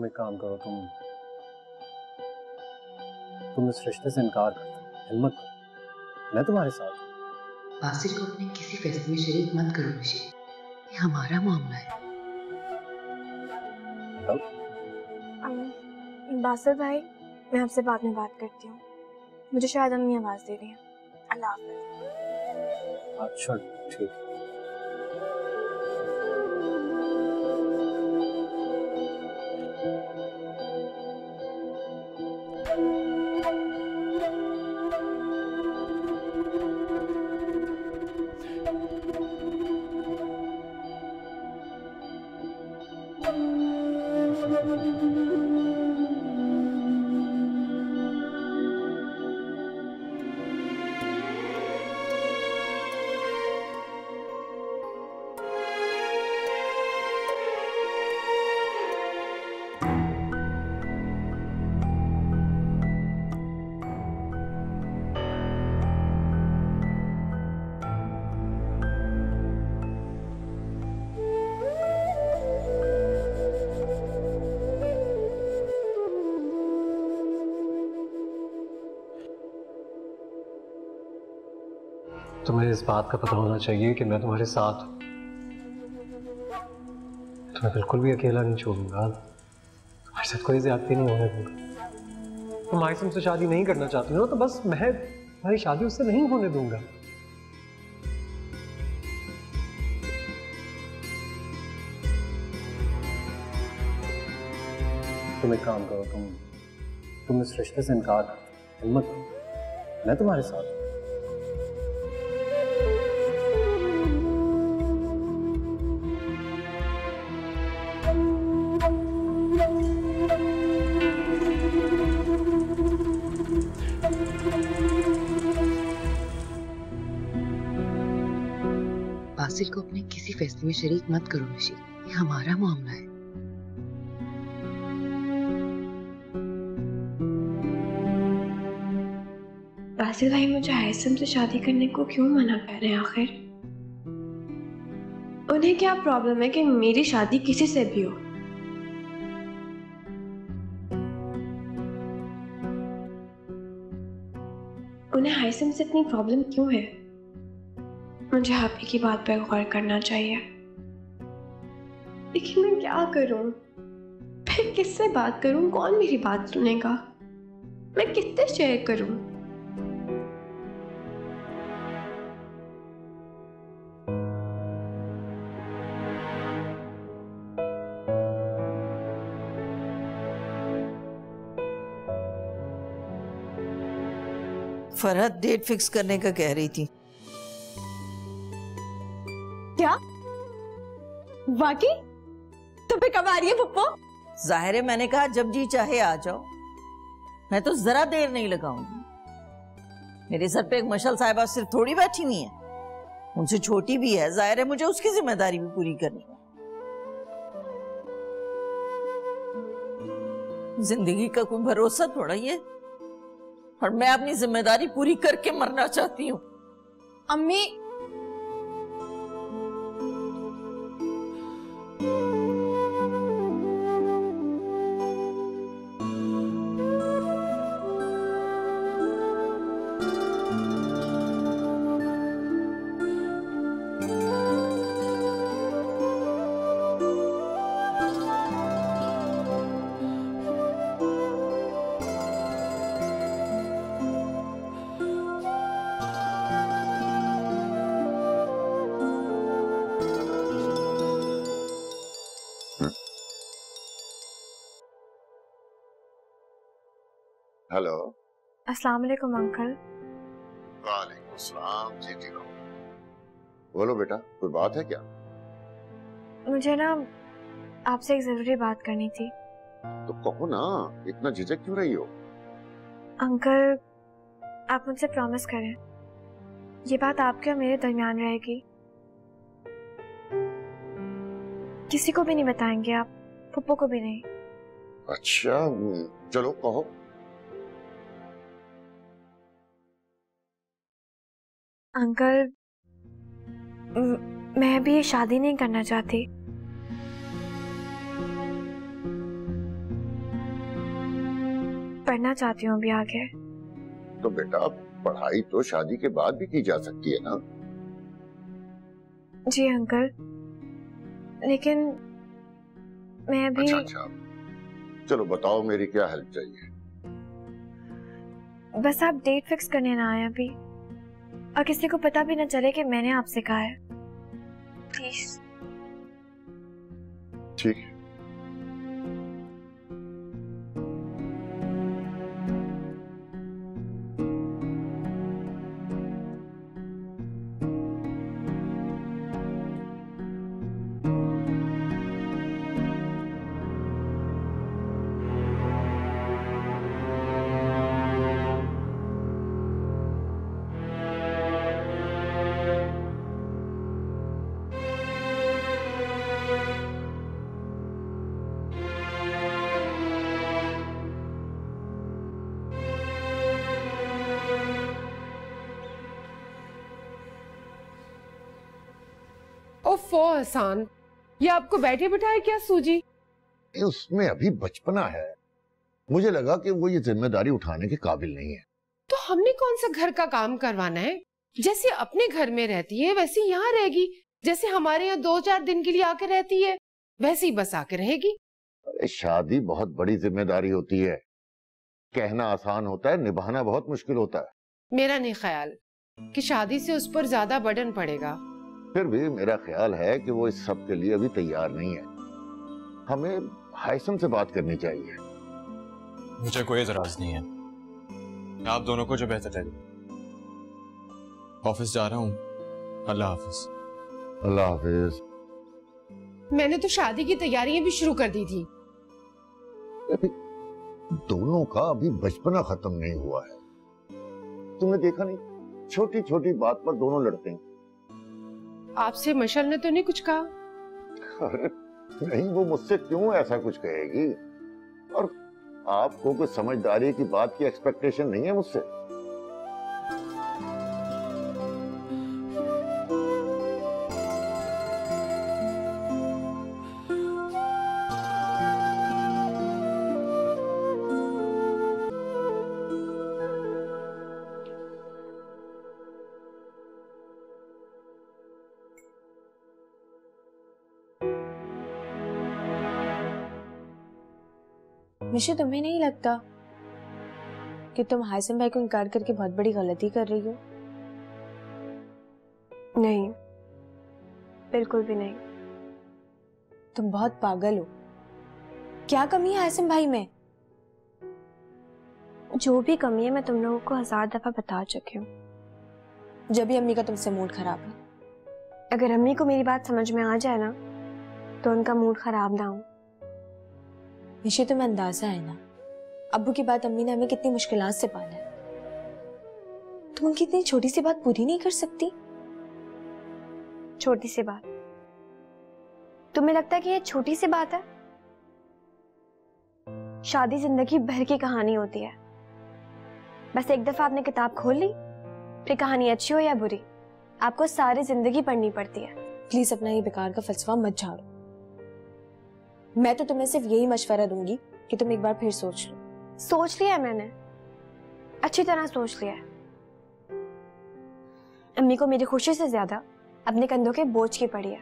तुम एक काम करो, तुम इस रिश्ते से इनकार कर दो, हिम्मत करो, मैं तुम्हारे साथ हूँ। बासिर को अपने किसी फैसले में शरीक मत करो ऋषि, ये हमारा मामला है। बासिर भाई, मैं आपसे बाद में बात करती हूँ, मुझे शायद अम्मी आवाज दे रही है। अल्लाह हाफ़िज़। अच्छा ठीक है। तुम्हें इस बात का पता होना चाहिए कि मैं तुम्हारे साथ हूं। तुम्हें बिल्कुल भी अकेला नहीं छोड़ूंगा, तुम्हारे साथ कोई ज्यादती नहीं होने दूंगा। तुम आइसम से शादी नहीं करना चाहती हो तो बस मैं तुम्हारी शादी उससे नहीं होने दूंगा। तुम एक काम करो, तुम इस रिश्ते से इनकार कर दो, हिम्मत करो, मैं तुम्हारे साथ हूं। बासिर को अपने किसी फैसले में शरीक मत करो ऋषि, ये हमारा मामला है। बासिर भाई मुझे हाइसम से शादी करने को क्यों मना कर रहे हैं आखिर? उन्हें क्या प्रॉब्लम है कि मेरी शादी किसी से भी हो? उन्हें हाइसम से इतनी प्रॉब्लम क्यों है? मुझे आप ही की बात पर गौर करना चाहिए। लेकिन मैं क्या करूं? मैं किससे बात करूं? कौन मेरी बात सुनेगा? मैं किससे शेयर करूं? फरहत डेट फिक्स करने का कह रही थी। क्या? वाकई? तो फिर कब आ रही है पप्पो? जाहिर है मैंने कहा जब जी चाहे आ जाओ, मैं तो जरा देर नहीं लगाऊंगी। मेरे सर पे एक मशल साहिबा सिर्फ थोड़ी बैठी हुई है, उनसे छोटी भी है, जाहिर है मुझे उसकी जिम्मेदारी भी पूरी करनी है। जिंदगी का कोई भरोसा थोड़ा ही है, और मैं अपनी जिम्मेदारी पूरी करके मरना चाहती हूँ। अम्मी, हेलो। अस्सलाम वालेकुम अंकल। वालेकुम सलाम। जी ठीक हो, बोलो बेटा, कोई बात है क्या? मुझे ना आपसे एक जरूरी बात करनी थी। तो कहो ना, इतना झिझक क्यों रही हो? अंकल, आप मुझसे प्रॉमिस करें, ये बात आपके और मेरे दरमियान रहेगी, किसी को भी नहीं बताएंगे आप, पप्पू को भी नहीं। अच्छा चलो कहो। अंकल, मैं अभी ये शादी नहीं करना चाहती। पढ़ना चाहती हूँ अभी आगे। तो बेटा पढ़ाई तो शादी के बाद भी की जा सकती है ना। जी अंकल, लेकिन मैं अभी अच्छा, चलो बताओ मेरी क्या हेल्प चाहिए। बस आप डेट फिक्स करने ना आए अभी, और किसी को पता भी ना चले कि मैंने आपसे कहा है, प्लीज। ठीक है। ओफो हसन, ये आपको बैठे बिठाए क्या सूजी? उसमें अभी बचपना है, मुझे लगा कि वो ये जिम्मेदारी उठाने के काबिल नहीं है। तो हमने कौन सा घर का काम करवाना है? जैसे अपने घर में रहती है वैसे यहाँ रहेगी, जैसे हमारे यहाँ 2-4 दिन के लिए आके रहती है वैसे ही बस आके रहेगी। अरे शादी बहुत बड़ी जिम्मेदारी होती है, कहना आसान होता है, निभाना बहुत मुश्किल होता है। मेरा नहीं ख्याल कि शादी से उस पर ज्यादा बर्डन पड़ेगा। फिर भी मेरा ख्याल है कि वो इस सब के लिए अभी तैयार नहीं है। हमें हाइसम से बात करनी चाहिए। मुझे कोई एतराज नहीं है, आप दोनों को जो बेहतर लगे। ऑफिस जा रहा हूँ, अल्लाह हाफिज। अल्लाह हाफिज। मैंने तो शादी की तैयारियां भी शुरू कर दी थी। दोनों का अभी बचपना खत्म नहीं हुआ है। तुमने देखा नहीं, छोटी छोटी बात पर दोनों लड़ते हैं। आपसे मशल ने तो नहीं कुछ कहा? अरे नहीं, वो मुझसे क्यों ऐसा कुछ कहेगी? और आपको कुछ समझदारी की बात की एक्सपेक्टेशन नहीं है मुझसे? मिशी, तुम्हें नहीं लगता कि तुम हाइसम भाई को इनकार करके बहुत बड़ी गलती कर रही हो? नहीं, बिल्कुल भी नहीं। तुम बहुत पागल हो। क्या कमी है हाइसम भाई में? जो भी कमी है मैं तुम लोगों को 1000 दफा बता चुकी हूँ। जब भी अम्मी का तुमसे मूड खराब है। अगर अम्मी को मेरी बात समझ में आ जाए ना तो उनका मूड खराब ना हो। निशी, तुम्हें अंदाजा है ना अब्बू की बात अम्मी ने हमें कितनी मुश्किलात से पाला है। तुम उनकी इतनी छोटी सी बात पूरी नहीं कर सकती? छोटी सी बात? तुम्हें लगता है कि ये छोटी सी बात है? शादी जिंदगी भर की कहानी होती है। बस एक दफा आपने किताब खोल ली, फिर कहानी अच्छी हो या बुरी आपको सारी जिंदगी पढ़नी पड़ती है। प्लीज अपना ये बेकार का फलसफा मत झाड़ो। मैं तो तुम्हें सिर्फ यही मशवरा दूंगी कि तुम एक बार फिर सोच लो। सोच लिया है मैंने, अच्छी तरह सोच लिया है। अम्मी को मेरी खुशी से ज्यादा अपने कंधों के बोझ की पड़ी है।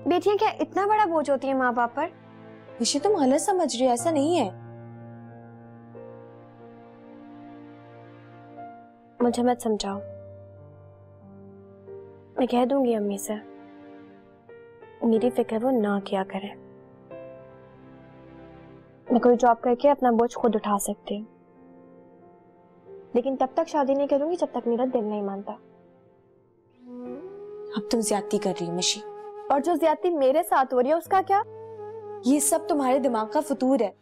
बेटियां क्या इतना बड़ा बोझ होती है माँ बाप पर? निशी, तुम गलत समझ रही हो, ऐसा नहीं है। मुझे मत समझाओ, मैं कह दूंगी अम्मी से मेरी फिक्र वो ना किया करें। मैं कोई जॉब करके अपना बोझ खुद उठा सकती हूँ, लेकिन तब तक शादी नहीं करूंगी जब तक मेरा दिल नहीं मानता। अब तुम ज्यादती कर रही हो मिशी। और जो ज्यादती मेरे साथ हो रही है उसका क्या? ये सब तुम्हारे दिमाग का फतूर है।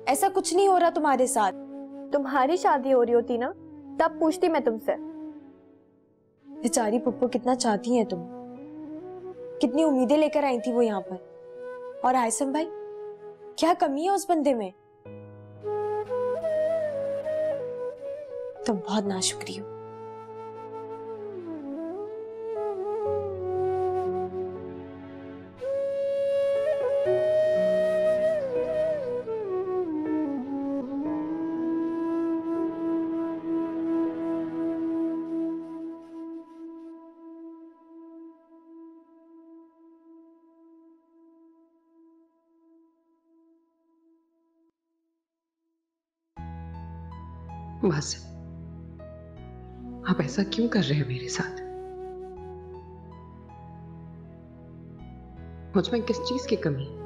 ऐसा कुछ नहीं हो रहा तुम्हारे साथ। तुम्हारी शादी हो रही होती ना तब पूछती मैं तुमसे। बेचारी पुप्पो कितना चाहती हैं तुम, कितनी उम्मीदें लेकर आई थी वो यहाँ पर। और हाइसम भाई, क्या कमी है उस बंदे में? तुम बहुत नाशुक्री हो। बस, आप ऐसा क्यों कर रहे हैं मेरे साथ? मुझ में किस चीज की कमी है?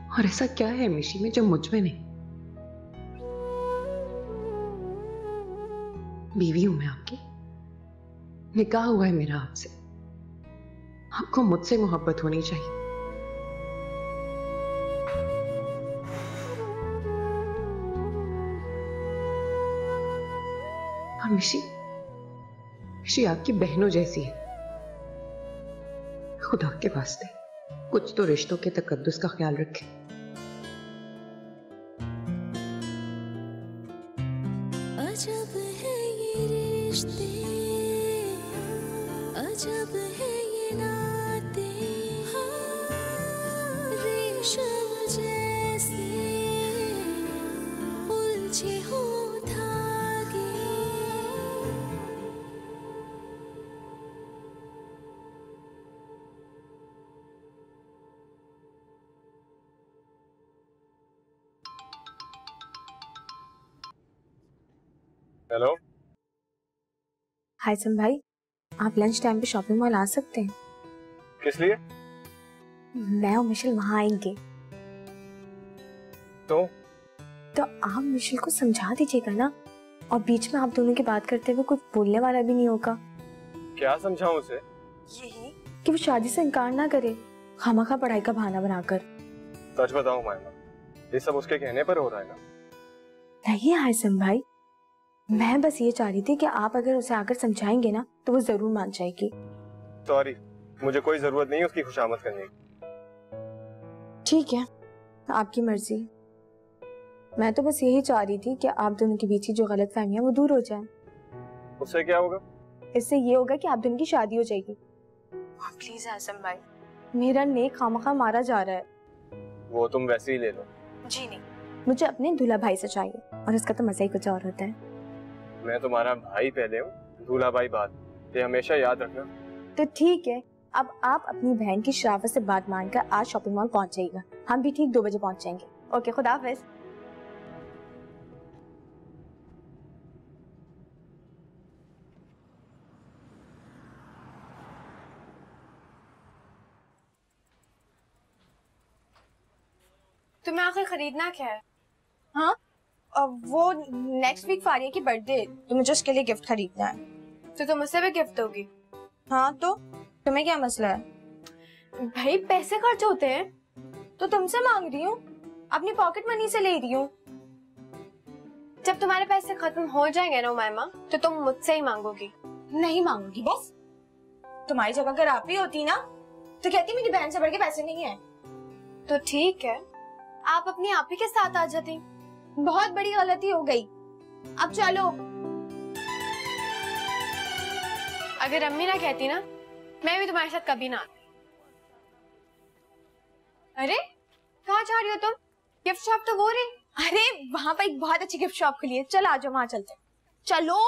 और ऐसा क्या है मिशी में जो मुझ में नहीं? बीवी हूं मैं आपकी, निकाह हुआ है मेरा आपसे। आपको मुझसे मोहब्बत होनी चाहिए। और मिशी आपकी बहनों जैसी है। खुदा के वास्ते कुछ तो रिश्तों के तकद्दुस का ख्याल रखें। अजब है ये रिश्ते, अजब है ये नाते, रेशम जैसे उलझे हो धागे। हेलो, हायसम भाई, आप लंच टाइम पे शॉपिंग मॉल आ सकते हैं? किस लिए? मैं और मिशेल वहां आएंगे। तो आप मिशेल को समझा दीजिएगा ना, और बीच में आप दोनों की बात करते हुए कुछ बोलने वाला भी नहीं होगा। क्या समझाऊं उसे? यही कि वो शादी से इनकार ना करे, खामखा पढ़ाई का बहाना बनाकर। सच बताऊं मायमा, ये सब उसके कहने पर हो रहा है ना? नहीं हायसम भाई, मैं बस ये चाह रही थी कि आप अगर उसे आकर समझाएंगे ना तो वो जरूर मान जाएगी। सॉरी, मुझे कोई जरूरत नहीं है उसकी खुशामद करने की। ठीक है, आपकी मर्जी। मैं तो बस यही चाह रही थी कि आप दोनों के बीच की जो गलतफहमियां वो दूर हो जाए। उससे क्या होगा? इससे ये होगा कि आप दोनों की शादी हो जाएगी। प्लीज हायसम भाई, मेरा नेक खामखा मारा जा रहा है। वो तुम वैसे ही ले लो। जी नहीं, मुझे अपने दूल्हा भाई से चाहिए, और इसका तो मजा ही कुछ और होता है। मैं तुम्हारा भाई पहले हूँ, दूल्हा भाई बाद, ये हमेशा याद रखना। तो ठीक है, अब आप अपनी बहन की शराफत से बात मानकर आज शॉपिंग मॉल पहुंच जाइएगा। हम भी ठीक 2 बजे पहुंच जाएंगे। ओके, खुदा हाफिज। तुम्हें आखिर खरीदना क्या है? हाँ, वो नेक्स्ट वीक फारिया की बर्थडे, तो मुझे उसके लिए गिफ्ट खरीदना है। तो तुम मुझसे भी गिफ्ट दोगी? हाँ, तो तुम्हें क्या मसला है? भाई पैसे खर्च होते हैं तो तुमसे मांग रही हूँ, अपनी पॉकेट मनी से ले रही हूँ। जब तुम्हारे पैसे खत्म हो जाएंगे ना उमैमा, तो तुम मुझसे ही मांगोगी। नहीं मांगूंगी, बस तुम्हारी जगह अगर आप ही होती ना तो कहती मेरी बहन से बढ़ के पैसे नहीं है। तो ठीक है, आप अपनी आप ही के साथ आ जाती। बहुत बड़ी गलती हो गई, अब चलो। अगर अम्मी ना कहती ना, मैं भी तुम्हारे साथ कभी ना आती। अरे कहाँ जा रही हो तुम? गिफ्ट शॉप तो वो रही। अरे वहां पर एक बहुत अच्छी गिफ्ट शॉप खुली है, चलो आ जाओ, वहां चलते हैं। चलो।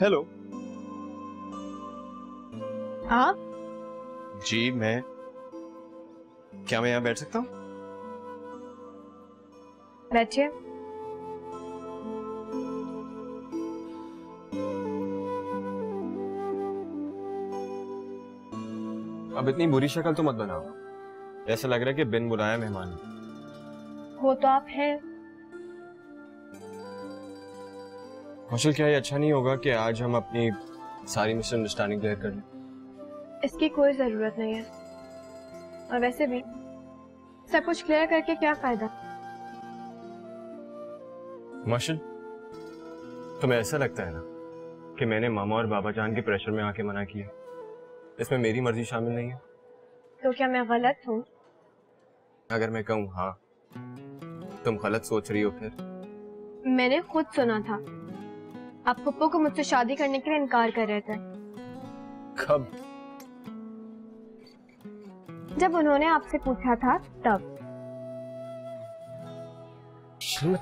हेलो। आप? जी मैं, क्या मैं यहाँ बैठ सकता हूँ? बैठिए। अब इतनी बुरी शक्ल तो मत बनाओ, ऐसा लग रहा है कि बिन बुलाया मेहमान। हो तो आप हैं। कौशल, क्या ये अच्छा नहीं होगा कि आज हम अपनी सारी मिसअंडरस्टैंडिंग क्लियर कर लें? इसकी कोई जरूरत नहीं है, और वैसे भी सब कुछ क्लियर करके क्या फायदा? माशल, तुम्हें ऐसा लगता है ना कि मैंने मामा और बाबा जान के प्रेशर में आके मना किया? इसमें मेरी मर्जी शामिल नहीं है। तो क्या मैं गलत हूँ? अगर मैं कहूँ हाँ, तुम गलत सोच रही हो फिर? मैंने खुद सुना था आप पप्पू को मुझसे शादी करने के लिए इनकार कर रहे थे। कब? जब उन्होंने आपसे पूछा था तब। असल में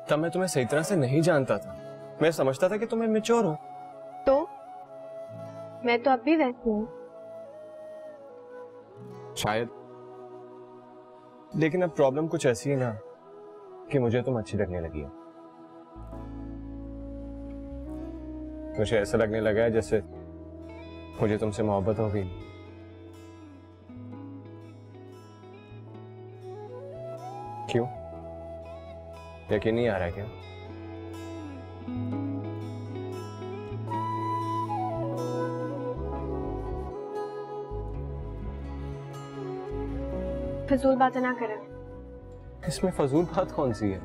तब मैं तुम्हें सही तरह से नहीं जानता था। मैं समझता था कि तुम्हें मैच्योर हो। तो मैं तो अब भी वैसी हूँ शायद, लेकिन अब प्रॉब्लम कुछ ऐसी है ना कि मुझे तुम अच्छी लगने लगी हो। मुझे ऐसा लगने लगा है जैसे मुझे तुमसे मोहब्बत हो गई। क्यों, यकीन नहीं आ रहा क्या? फजूल बातें ना करें। इसमें फजूल बात कौन सी है?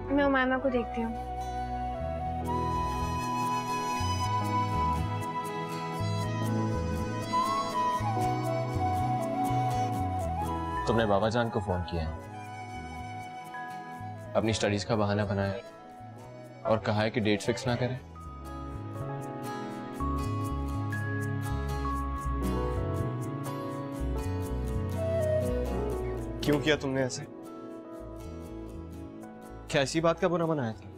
मैं उमामा को देखती हूँ। तुमने बाबा जान को फोन किया है, अपनी स्टडीज का बहाना बनाया और कहा है कि डेट फिक्स ना करें। क्यों किया तुमने ऐसे? क्या ऐसी बात का बुरा बनाया था?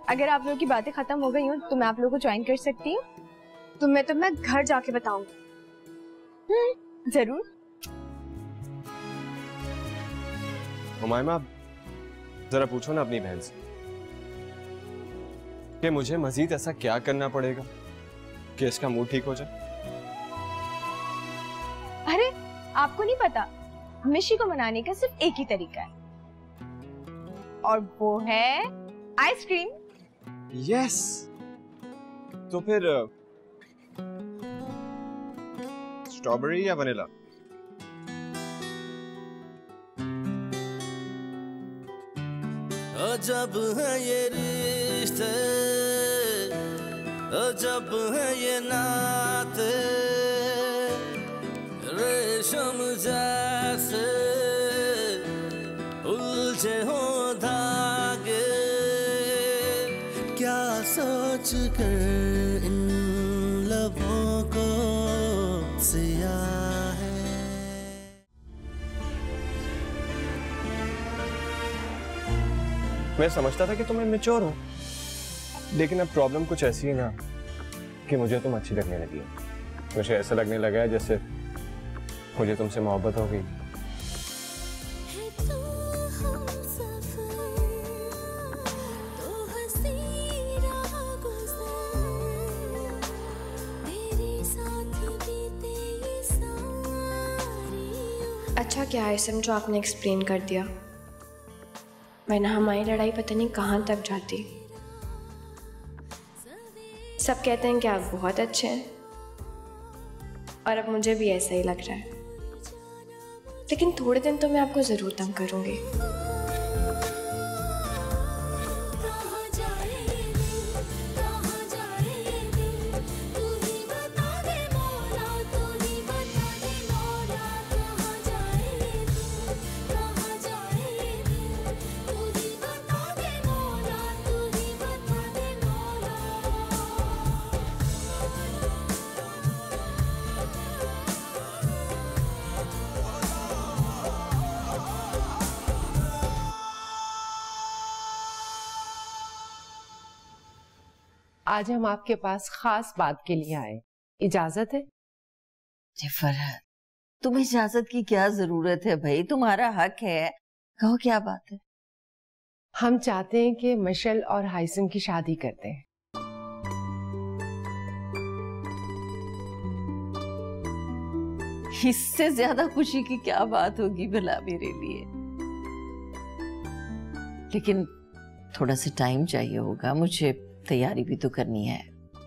अगर आप लोगों की बातें खत्म हो गई हो तो मैं आप लोगों को ज्वाइन कर सकती हूँ। तुम्हें तो मैं घर जाके बताऊंगी। जरूर। उमाइमा, जरा पूछो ना अपनी बहन से कि मुझे मजीद ऐसा क्या करना पड़ेगा कि इसका मूड ठीक हो जाए। अरे आपको नहीं पता, मिशी को मनाने का सिर्फ एक ही तरीका है और वो है आइसक्रीम। यस, तो फिर स्ट्रॉबेरी या वनीला? अजब है ये रिश्ते, अजब है ये नाते, रेशम जैसे उलझे हो धागे, क्या सोच कर इन लबों को सिया है। मैं समझता था कि तुम मैच्योर हो, लेकिन अब प्रॉब्लम कुछ ऐसी है ना कि मुझे तुम अच्छी लगने लगी हो। मुझे ऐसा लगने लगा है जैसे मुझे तुमसे मोहब्बत हो गई। अच्छा क्या आइसम जो आपने एक्सप्लेन कर दिया, वरना हमारी लड़ाई पता नहीं कहाँ तक जाती। सब कहते हैं कि आप बहुत अच्छे हैं और अब मुझे भी ऐसा ही लग रहा है, लेकिन थोड़े दिन तो मैं आपको ज़रूर तंग करूँगी। आज हम आपके पास खास बात के लिए आए, इजाजत है? फरहत, तुम्हें इजाजत की क्या जरूरत है भाई, तुम्हारा हक है, कहो क्या बात है। हम चाहते हैं कि मशल और हाइसम की शादी करते हैं। इससे ज्यादा खुशी की क्या बात होगी भला मेरे लिए, लेकिन थोड़ा सा टाइम चाहिए होगा, मुझे तैयारी भी तो करनी है।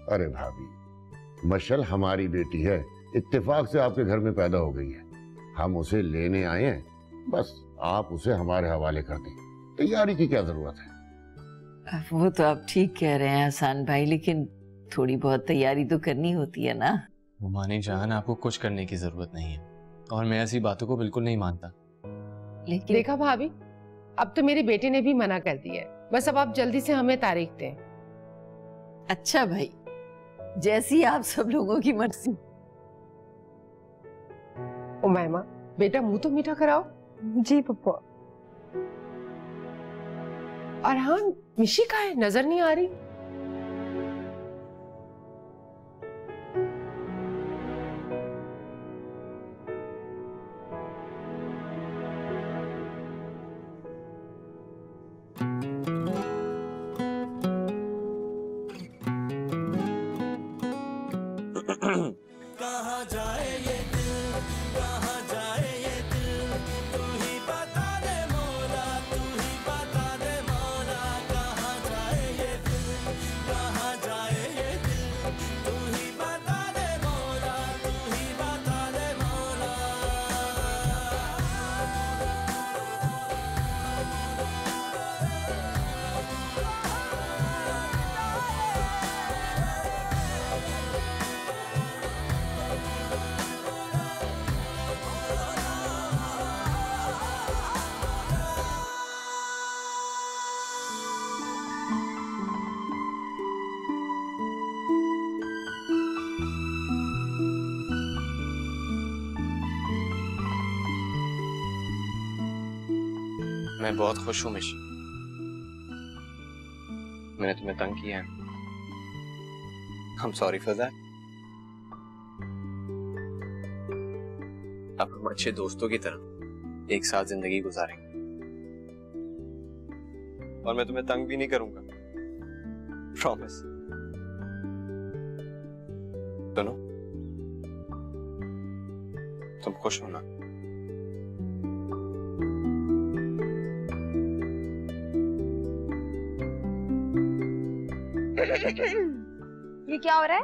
अरे भाभी, मशल हमारी बेटी है, इत्तेफाक से आपके घर में पैदा हो गई है, हम उसे लेने आए हैं, बस आप उसे हमारे हवाले कर दें, तैयारी की क्या जरूरत है। वो तो आप ठीक कह रहे हैं हसन भाई, लेकिन थोड़ी बहुत तैयारी तो करनी होती है ना। मानी जान, आपको कुछ करने की जरूरत नहीं है और मैं ऐसी बातों को बिल्कुल नहीं मानता। लेकिन देखा भाभी, अब तो मेरे बेटे ने भी मना कर दिया है। बस अब आप जल्दी से हमें तारीख दें। अच्छा भाई, जैसी आप सब लोगों की मर्जी। उमैमा, बेटा मुंह तो मीठा कराओ। जी पप्पू। और हाँ, मिशी कहाँ है? नजर नहीं आ रही। कहाँ जाए ये दिल, कहाँ जाए ये दिल, तू ही बता दे मौला, तू ही बता दे मौला। कहाँ जाए ये दिल, कहाँ जाए ये दिल, तू ही बता दे मौला, तू ही बता दे मौला। मैं बहुत खुश हूं मिशी। मैंने तुम्हें तंग किया है। I'm sorry for that। अब हम अच्छे दोस्तों की तरह एक साथ जिंदगी गुजारेंगे और मैं तुम्हें तंग भी नहीं करूंगा, प्रॉमिस। सुनो, तुम खुश हो ना? ये क्या हो रहा है?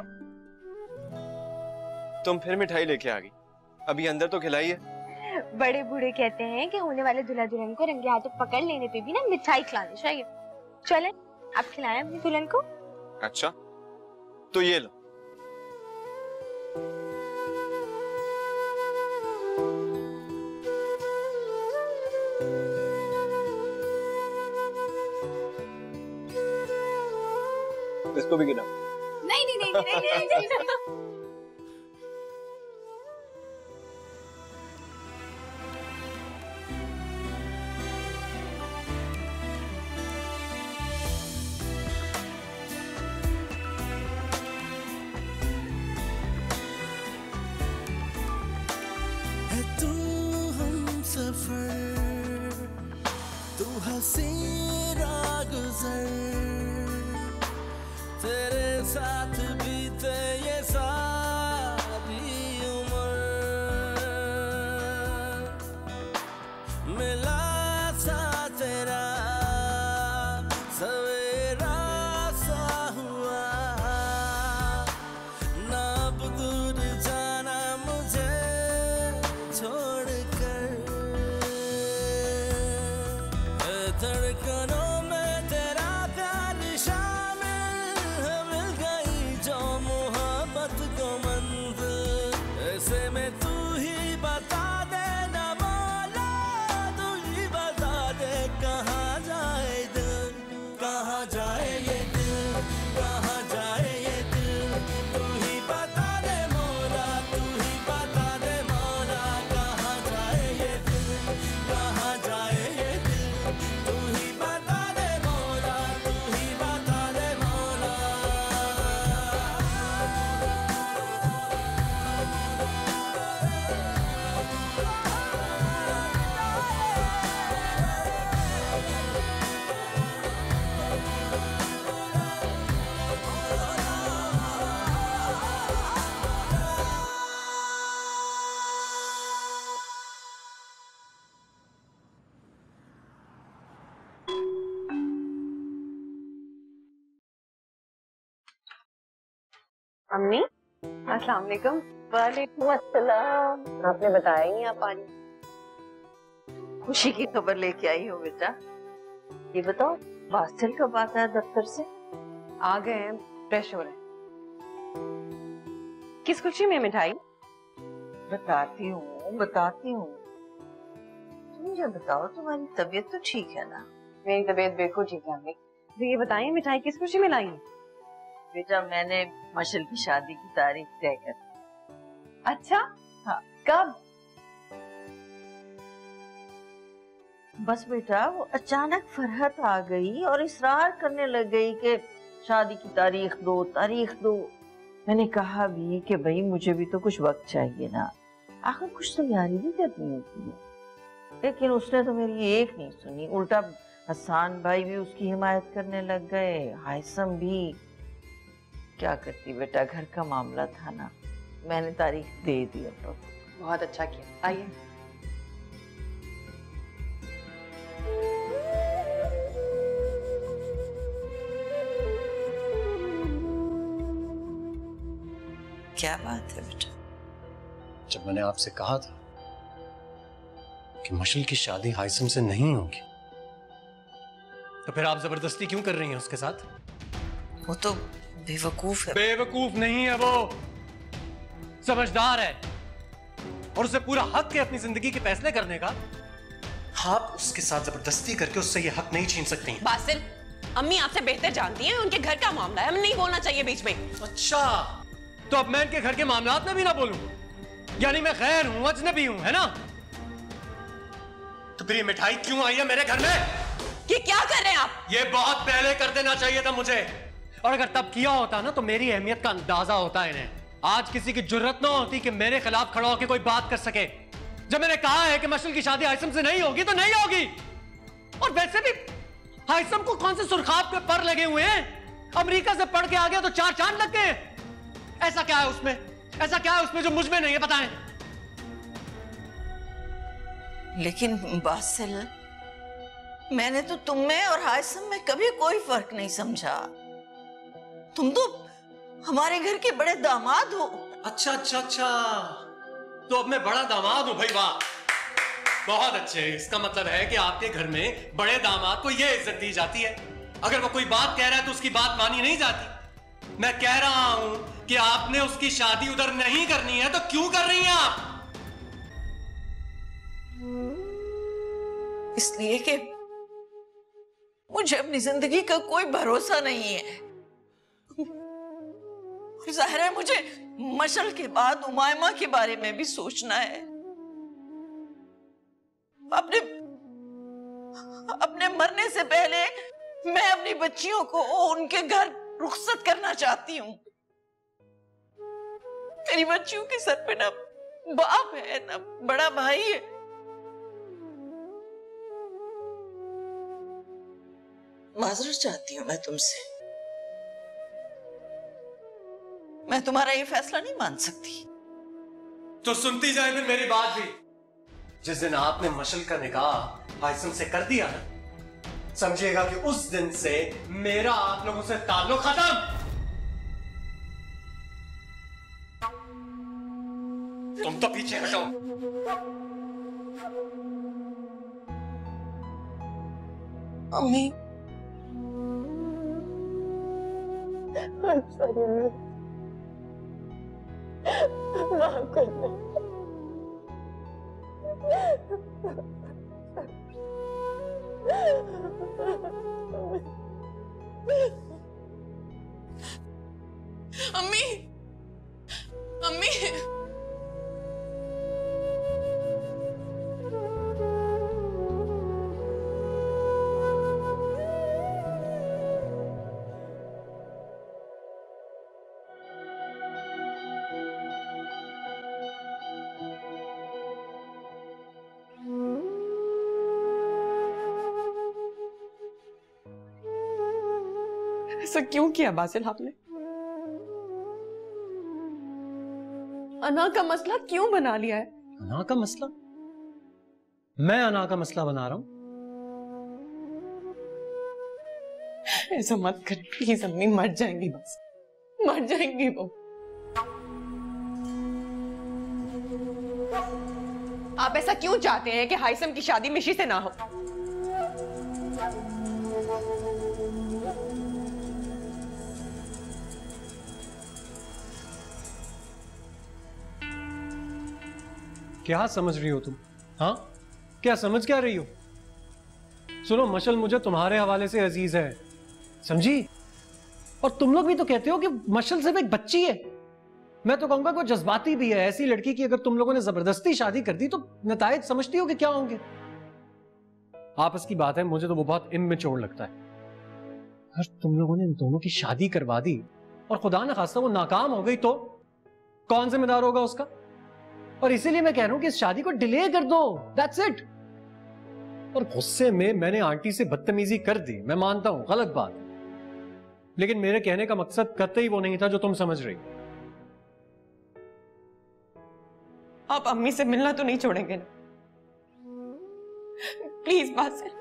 तुम फिर मिठाई लेके आ गई। अभी अंदर तो खिलाई है। बड़े बूढ़े कहते हैं कि होने वाले दूल्हा दुल्हन को रंगे हाथों पकड़ लेने पे भी ना मिठाई खिलानी चाहिए। चलें, आप खिलाएं अपनी दुल्हन को। अच्छा, तो ये लो। इसको भी गिना। नहीं नहीं नहीं नहीं नहीं, नहीं, नहीं। है तू हम सफर, तू हंसी रागुज़र, तेरे साथ बीते ये सारी उम्र। मिला सा तेरा सवेरा सा हुआ, ना अब दूर जाना मुझे छोड़कर। धड़कनों में तेरा प्यार शामिल है, मिल गई जो मोहब्बत को मंजिल। ऐसे में तू ही बता दे ना मौला, तू ही बता दे कहाँ जाए दिल, कहाँ जाए ये दिल, कहाँ जाए ये दिल, तू ही बता दे मौला, तू ही बता दे मौला। कहाँ जाए ये दिल, कहाँ जाए ये दिल, तू ही बता दे मौला, तू ही बता दे मौला। अम्मी, अस्सलाम वालेकुम। वालेकुम अस्सलाम। आपने बताया ही नहीं आप आ रही। खुशी की खबर लेके आई हो बेटा। ये बताओ, बासिल कब आता है दफ्तर से? आ गए हैं, फ्रेश हो रहे हैं। किस खुशी में मिठाई? बताती हूँ। मुझे बताओ, तुम्हारी तबीयत तो ठीक है ना? मेरी तबीयत बिल्कुल ठीक है अम्मी। तो ये बताइए मिठाई किस खुशी में लाई है? बेटा मैंने मशल की शादी की तारीख तय कर। अच्छा हाँ, कब? बस बेटा वो अचानक फरहत आ गई और इसरार करने लग गई कि शादी की तारीख दो, तारीख दो। मैंने कहा भी कि भाई मुझे भी तो कुछ वक्त चाहिए ना, आखिर कुछ तैयारी भी करनी होती है। लेकिन उसने तो मेरी एक नहीं सुनी, उल्टा हसन भाई भी उसकी हिमायत करने लग गए, हाइसम भी। क्या करती बेटा, घर का मामला था ना, मैंने तारीख दे दी। तो बहुत अच्छा किया। आइए। क्या बात है बेटा? जब मैंने आपसे कहा था कि मशल की शादी हाइसम से नहीं होगी, तो फिर आप जबरदस्ती क्यों कर रही हैं उसके साथ? वो तो बेवकूफ है। बेवकूफ नहीं है, वो समझदार है और उसे पूरा हक है अपनी जिंदगी के फैसले करने का। आप उसके साथ जबरदस्ती करके उससे ये हक नहीं छीन सकती हैं। बासिल, अम्मी आपसे बेहतर जानती हैं, उनके घर का मामला है, हमें नहीं बोलना चाहिए बीच में। अच्छा, तो अब मैं इनके घर के मामलात में भी ना बोलूं? यानी मैं गैर हूं, अजनबी हूं, है ना? तो फिर ये मिठाई क्यों आई है मेरे घर में? ये क्या कर रहे हैं आप? ये बहुत पहले कर देना चाहिए था मुझे, और अगर तब किया होता ना तो मेरी अहमियत का अंदाजा होता है इन्हें। आज किसी की जुर्रत ना होती कि मेरे खिलाफ खड़ा होकर कोई बात कर सके। जब मैंने कहा है कि मशल की शादी हाइसम से नहीं होगी तो नहीं होगी। और वैसे भी हाइसम को कौन से सुर्खाब के पर लगे हुए हैं? अमेरिका से पढ़ के आ गया तो 4 चांद लग गए। ऐसा क्या है उसमें, ऐसा क्या है उसमें जो मुझ में नहीं है, बताएं। लेकिन बासिल, मैंने तो तुम में और हाइसम में कभी कोई फर्क नहीं समझा। तुम तो हमारे घर के बड़े दामाद हो। अच्छा अच्छा अच्छा, तो अब मैं बड़ा दामाद हूं भाई, वाह, बहुत अच्छे। इसका मतलब है कि आपके घर में बड़े दामाद को यह इज्जत दी जाती है। अगर वो कोई बात कह रहा है तो उसकी बात मानी नहीं जाती। मैं कह रहा हूं कि आपने उसकी शादी उधर नहीं करनी है तो क्यों कर रही हैं आप? इसलिए कि मुझे अपनी जिंदगी का कोई भरोसा नहीं है। जाहिर है मुझे मशल के बाद उमायमा के बारे में भी सोचना है। अपने मरने से पहले मैं अपनी बच्चियों को उनके घर रुखसत करना चाहती हूँ। मेरी बच्चियों के सर पे ना बाप है ना बड़ा भाई है। माजरत चाहती हूँ मैं तुमसे। मैं तुम्हारा ये फैसला नहीं मान सकती। तो सुनती जाए फिर मेरी बात भी। जिस दिन आपने मशल का निकाह हाइसम से कर दिया ना, समझिएगा कि उस दिन से मेरा आप लोगों से ताल्लुक खत्म। तुम तो पीछे हटो। अम्मी, माफ कर दे। अम्मी, अम्मी, ऐसा क्यों किया बासिल आपने? अना का मसला क्यों बना लिया है? अना का मसला? मैं अना का मसला बना रहा हूं? ऐसा मत कर प्लीज अम्मी, मर जाएंगी, बस मर जाएंगी वो। आप ऐसा क्यों चाहते हैं कि हाइसम की शादी मिशी से ना हो? क्या समझ रही हो तुम? हाँ, क्या समझ क्या रही हो? सुनो, मशल मुझे तुम्हारे हवाले से अजीज है, समझी? और तुम लोग भी तो कहते हो कि मशल सिर्फ एक बच्ची है। मैं तो कहूंगा कोई जज्बाती भी है। ऐसी लड़की की अगर तुम लोगों ने जबरदस्ती शादी कर दी तो नतायज समझती हो कि क्या होंगे? आपस की बात है, मुझे तो वो बहुत इम्मेच्योर लगता है। अगर तुम लोगों ने इन दोनों की शादी करवा दी और खुदा न खास्ता वो नाकाम हो गई तो कौन जिम्मेदार होगा उसका? और इसीलिए मैं कह रहा हूं कि इस शादी को डिले कर दो, दैट्स इट। और गुस्से में मैंने आंटी से बदतमीजी कर दी, मैं मानता हूं गलत बात, लेकिन मेरे कहने का मकसद कतई वो नहीं था जो तुम समझ रही। आप अम्मी से मिलना तो नहीं छोड़ेंगे ना? Please Basil.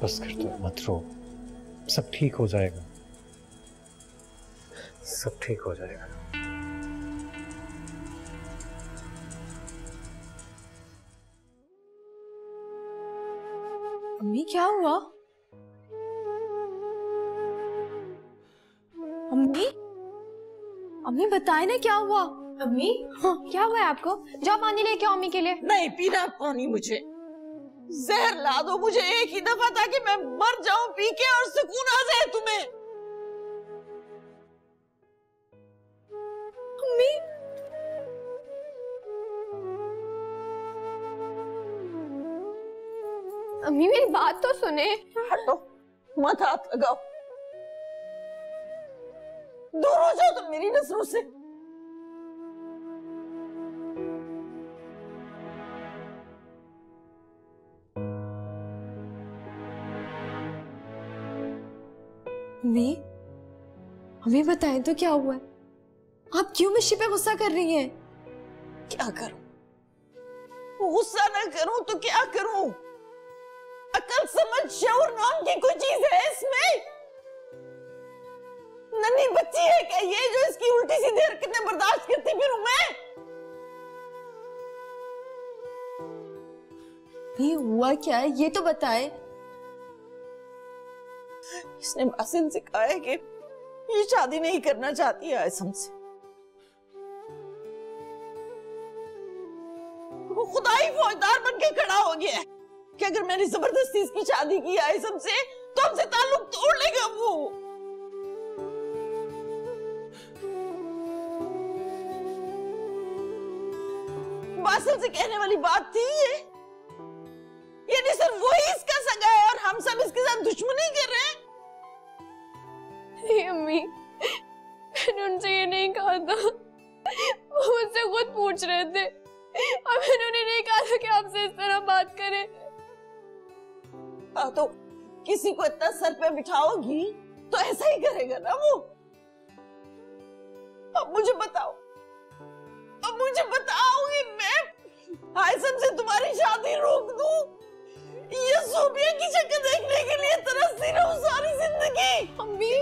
बस कर दो, मत रो, सब ठीक हो जाएगा, सब ठीक हो जाएगा। अम्मी क्या हुआ? अम्मी, अम्मी बताए ना क्या हुआ? अम्मी हाँ, क्या हुआ है आपको? जाओ पानी लेके आओ अम्मी के लिए। नहीं पीना पानी, मुझे जहर ला दो मुझे एक ही दफा, ताकि मैं मर जाऊं पी के और सुकून आ जाए तुम्हें। अम्मी अम्मी मेरी बात तो सुने। हटो, मत हाथ लगाओ, दूर हो जाओ तुम मेरी नजरों से। अम्मी, हमें बताएं तो क्या हुआ है? आप क्यों मिशी पे गुस्सा कर रही हैं? क्या करूं? गुस्सा न करूं तो क्या करूं? अकल समझ शऊर नाम की कोई चीज है इसमें? नन्ही बच्ची है क्या ये जो इसकी उल्टी सीधी हरकतें बर्दाश्त करती फिरूं मैं? ये हुआ क्या है ये तो बताए। इसने बासिल से कहा है कि ये शादी नहीं करना चाहती है आयसम से। वो खुदा ही फौजदार बन के खड़ा हो गया है कि अगर मैंने जबरदस्ती इसकी शादी की आयसम से तो हमसे ताल्लुक तोड़ लेगा वो। बासिल से कहने वाली बात थी ये नहीं सिर्फ वही इसका सगा है और हम सब इसके साथ दुश्मनी कर रहे हैं। नहीं अम्मी, मैंने उनसे ये नहीं कहा था, वो मुझसे खुद पूछ रहे थे और मैंने उन्हें नहीं कहा था कि आपसे इस तरह बात करें। तो किसी को इतना सर पे बिठाओगी तो ऐसा ही करेगा ना वो। अब मुझे बताओ, अब मुझे बताओगी मैं आयसम से तुम्हारी शादी रोक दूं? ये सोबिया की शक्ल देखने के लिए तरसती रहूं सारी जिंदगी? अम्मी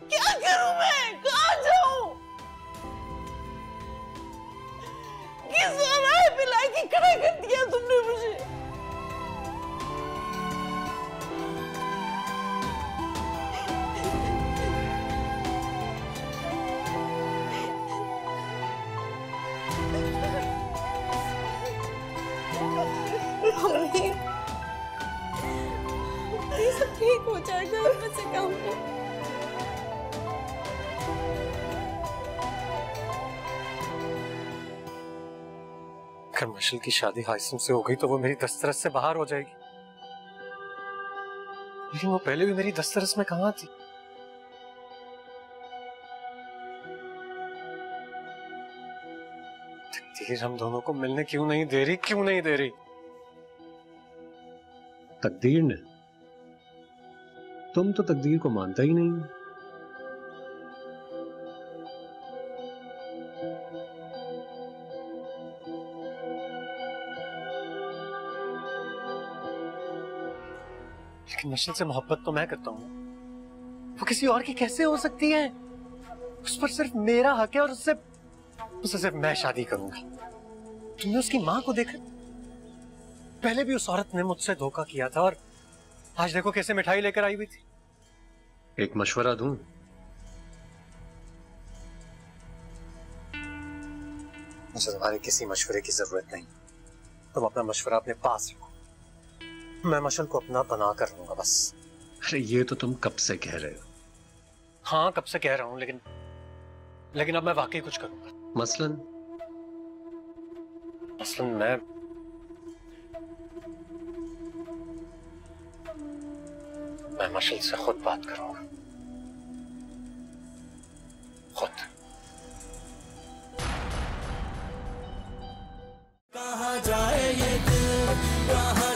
क्या करूं मैं? कहां जाऊं? किस राह पे लाके खड़ा कर दिया तुमने मुझे? अम्मी, ये सब ठीक हो जाएगा, मैं से कहूँ। अगर मशल की शादी हाइसम से हो गई तो वो मेरी दस्तरस से बाहर हो जाएगी, लेकिन वो पहले भी मेरी दस्तरस में कहां थी? तकदीर हम दोनों को मिलने क्यों नहीं दे रही? क्यों नहीं दे रही तकदीर ने? तुम तो तकदीर को मानता ही नहीं। लेकिन मशल से मोहब्बत तो मैं करता हूं, वो किसी और की कैसे हो सकती है? उस पर सिर्फ मेरा हक है और उससे उससे सिर्फ मैं शादी करूंगा। तुमने उसकी माँ को देखा? पहले भी उस औरत ने मुझसे धोखा किया था और आज देखो कैसे मिठाई लेकर आई हुई थी। एक मशवरा दूं? मुझे तुम्हारे किसी मशवरे की जरूरत नहीं। तुम अपना मशवरा अपने पास रखो। मैं मशल को अपना बना कर रहूंगा बस। अरे ये तो तुम कब से कह रहे हो? हाँ कब से कह रहा हूं, लेकिन अब मैं वाकई कुछ करूंगा। मसलन मैं मशल से खुद बात करूंगा। खुद। कहाँ जाए ये दिल, कहाँ